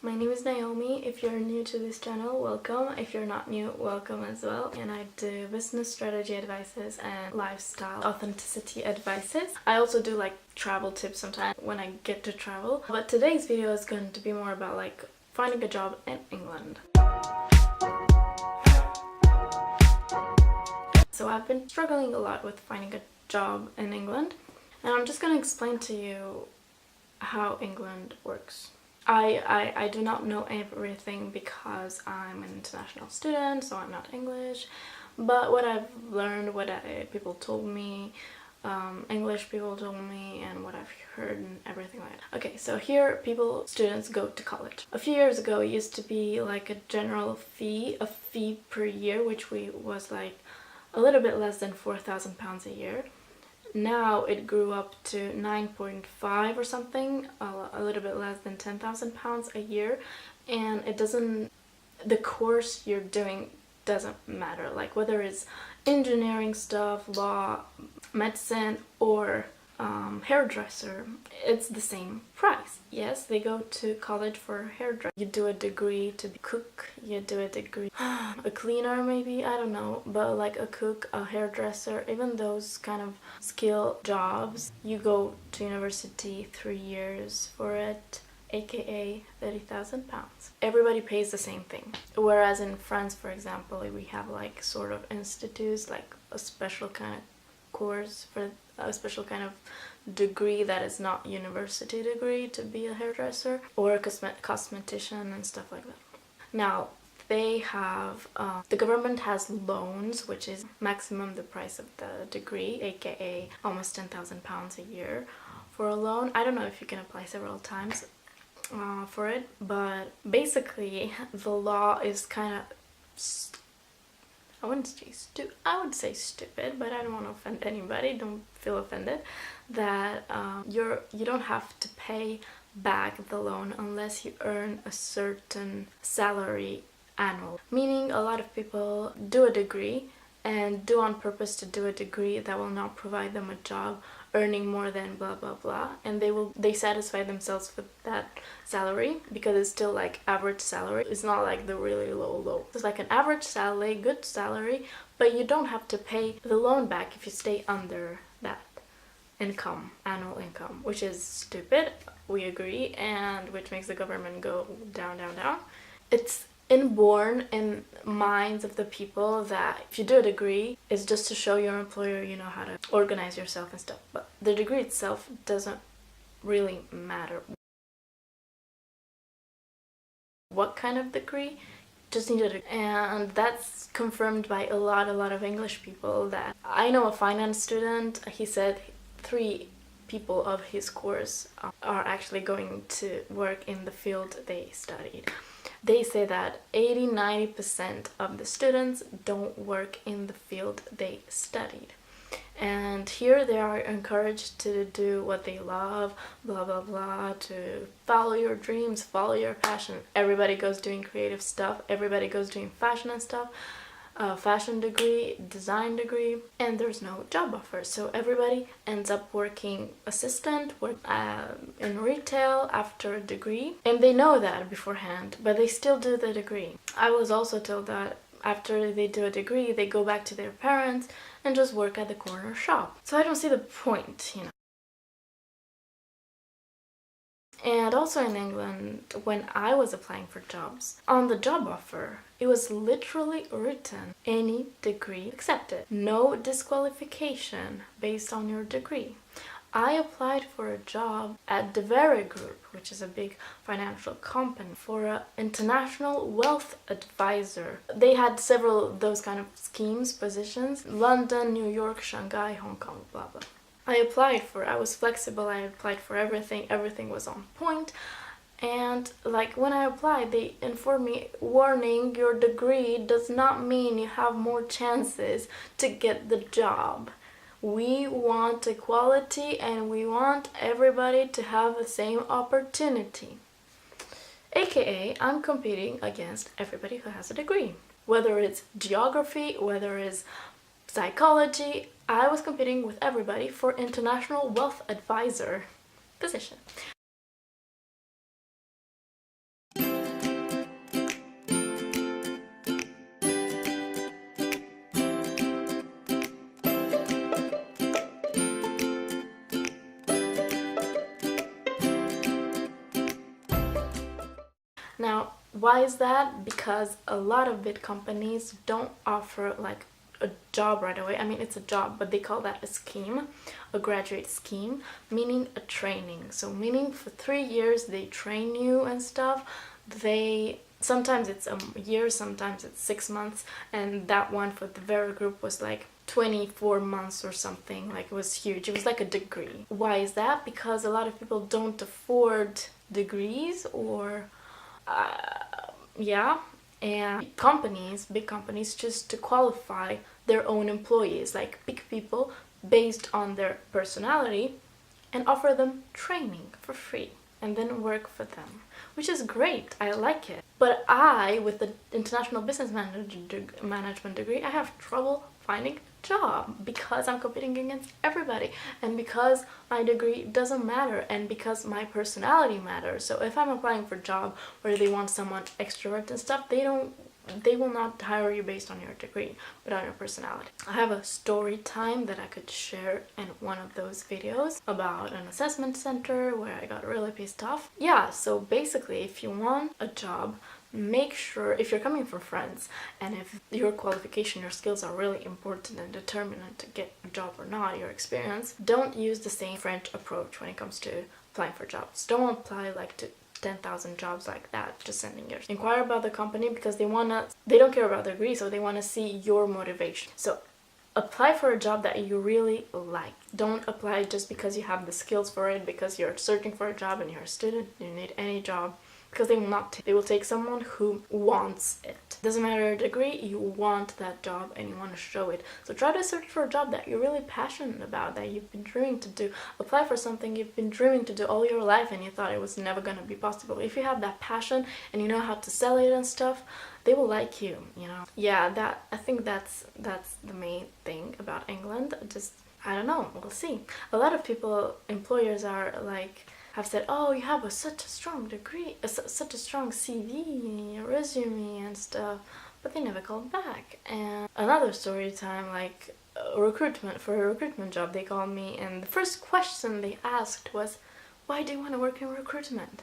My name is Naomi. If you're new to this channel, welcome. If you're not new, welcome as well. And I do business strategy advices and lifestyle authenticity advices. I also do like travel tips sometimes when I get to travel. But today's video is going to be more about like finding a job in England. So I've been struggling a lot with finding a job in England, and I'm just going to explain to you how England works. I do not know everything because I'm an international student, so I'm not English, but what I've learned, people told me, English people told me, and what I've heard and everything like that. Okay, so here students go to college. A few years ago it used to be like a general fee, a fee per year, which was like a little bit less than £4,000 a year. Now it grew up to 9.5 or something, a little bit less than £10,000 a year, and the course you're doing doesn't matter, like whether it's engineering stuff, law, medicine, or hairdresser, it's the same price. Yes, they go to college for hairdresser. You do a degree to be cook, you do a degree a cleaner maybe, I don't know, but like a cook, a hairdresser, even those kind of skill jobs, you go to university 3 years for it, aka £30,000. Everybody pays the same thing. Whereas in France, for example, we have like sort of institutes, like a special kind of course for a special kind of degree that is not university degree to be a hairdresser or a cosmetician and stuff like that. Now they have the government has loans, which is maximum the price of the degree, aka almost £10,000 a year for a loan. I don't know if you can apply several times for it, but basically the law is kind of I would say stupid, but I don't want to offend anybody, don't feel offended, that you don't have to pay back the loan unless you earn a certain salary annual. Meaning a lot of people do a degree and do on purpose to do a degree that will not provide them a job earning more than blah blah blah, and they satisfy themselves with that salary because it's still like average salary. It's not like the really low. It's like an average salary, good salary, but you don't have to pay the loan back if you stay under that annual income, which is stupid, we agree, and which makes the government go down. It's inborn in minds of the people that if you do a degree, it's just to show your employer you know how to organize yourself and stuff, but the degree itself doesn't really matter what kind of degree, just need a degree. And that's confirmed by a lot of English people. That I know a finance student, he said 3 people of his course are actually going to work in the field they studied. They say that 80-90% of the students don't work in the field they studied. And here they are encouraged to do what they love, blah blah blah, to follow your dreams, follow your passion. Everybody goes doing creative stuff, everybody goes doing fashion and stuff, fashion degree, design degree, and there's no job offer. So everybody ends up working assistant, in retail after a degree, and they know that beforehand, but they still do the degree. I was also told that after they do a degree, they go back to their parents and just work at the corner shop. So I don't see the point, you know. And also in England, when I was applying for jobs, on the job offer, it was literally written, any degree accepted, no disqualification based on your degree. I applied for a job at the Very Group, which is a big financial company, for an international wealth advisor. They had several of those kind of schemes, positions, London, New York, Shanghai, Hong Kong, blah blah. I was flexible, I applied for everything was on point. And like when I applied, they informed me, warning, your degree does not mean you have more chances to get the job. We want equality and we want everybody to have the same opportunity. AKA, I'm competing against everybody who has a degree. Whether it's geography, whether it's psychology, I was competing with everybody for international wealth advisor position. Now, why is that? Because a lot of big companies don't offer like a job right away. I mean, it's a job, but they call that a scheme, a graduate scheme, meaning a training. So meaning for 3 years they train you and stuff. They sometimes it's a year, sometimes it's 6 months, and that one for the Vera group was like 24 months or something. Like, it was huge. It was like a degree. Why is that? Because a lot of people don't afford degrees, or yeah, and companies, big companies, just to qualify their own employees, like pick people based on their personality and offer them training for free and then work for them, which is great. I like it. But I, with the international business management degree, I have trouble finding a job because I'm competing against everybody, and because my degree doesn't matter, and because my personality matters. So if I'm applying for a job where they want someone extrovert and stuff, they will not hire you based on your degree, but on your personality. I have a story time that I could share in one of those videos about an assessment center where I got really pissed off. Yeah, so basically, if you want a job, make sure, if you're coming from France and if your qualification, your skills are really important and determinant to get a job or not, your experience, don't use the same French approach when it comes to applying for jobs. Don't apply like to 10,000 jobs like that, just sending yours. Inquire about the company, because they don't care about the degree, so they want to see your motivation. So apply for a job that you really like. Don't apply just because you have the skills for it, because you're searching for a job and you're a student, you need any job, because they will not they will take someone who wants it. Doesn't matter your degree, you want that job and you want to show it. So try to search for a job that you're really passionate about, that you've been dreaming to do. Apply for something you've been dreaming to do all your life and you thought it was never going to be possible. If you have that passion and you know how to sell it and stuff, they will like you, you know. Yeah, I think that's the main thing about England. Just, I don't know, we'll see. A lot of people, employers are like, have said, oh, you have such a strong degree, such a strong CV, resume and stuff, but they never called back. And another story time, like for a recruitment job, they called me and the first question they asked was, why do you want to work in recruitment?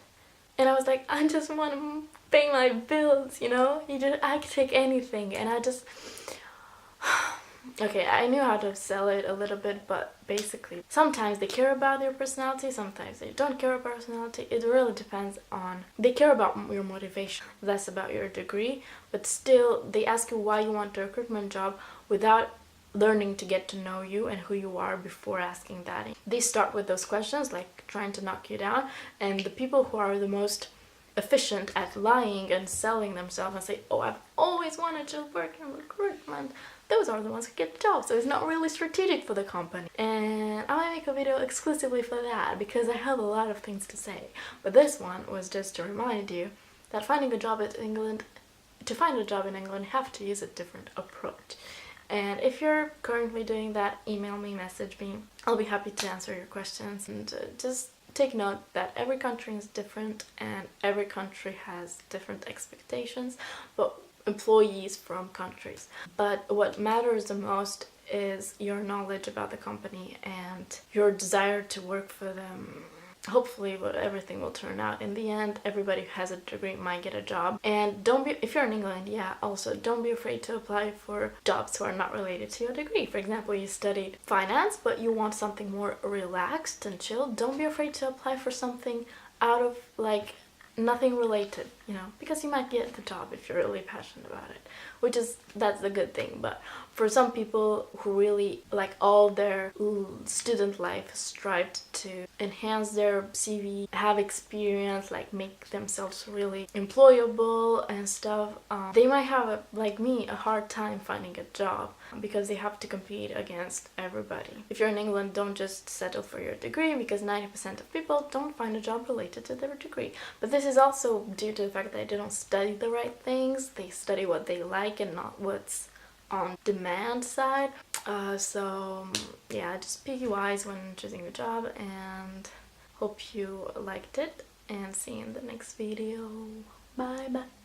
And I was like, I just want to pay my bills, you know? I could take anything, and I just... Okay, I knew how to sell it a little bit, but basically, sometimes they care about your personality, sometimes they don't care about personality. It really depends on... They care about your motivation, less about your degree, but still, they ask you why you want a recruitment job without learning to get to know you and who you are before asking that. They start with those questions, like trying to knock you down, and the people who are the most efficient at lying and selling themselves and say, oh, I've always wanted to work in recruitment, those are the ones who get the job. So it's not really strategic for the company. And I might make a video exclusively for that, because I have a lot of things to say. But this one was just to remind you that to find a job in England, you have to use a different approach. And if you're currently doing that, email me, message me. I'll be happy to answer your questions. And just take note that every country is different and every country has different expectations, but employees from countries. But what matters the most is your knowledge about the company and your desire to work for them. Hopefully everything will turn out. In the end, everybody who has a degree might get a job. And if you're in England, also don't be afraid to apply for jobs who are not related to your degree. For example, you studied finance, but you want something more relaxed and chill. Don't be afraid to apply for something out of like nothing related, you know, because you might get the job if you're really passionate about it, that's the good thing. But for some people who really like all their student life strived to enhance their CV, have experience, like make themselves really employable and stuff, they might have, like me, a hard time finding a job because they have to compete against everybody. If you're in England, don't just settle for your degree, because 90% of people don't find a job related to their degree. But this is also due to the fact that they don't study the right things. They study what they like and not what's on demand side. So yeah, just be wise when choosing a job, and hope you liked it, and see you in the next video. Bye bye.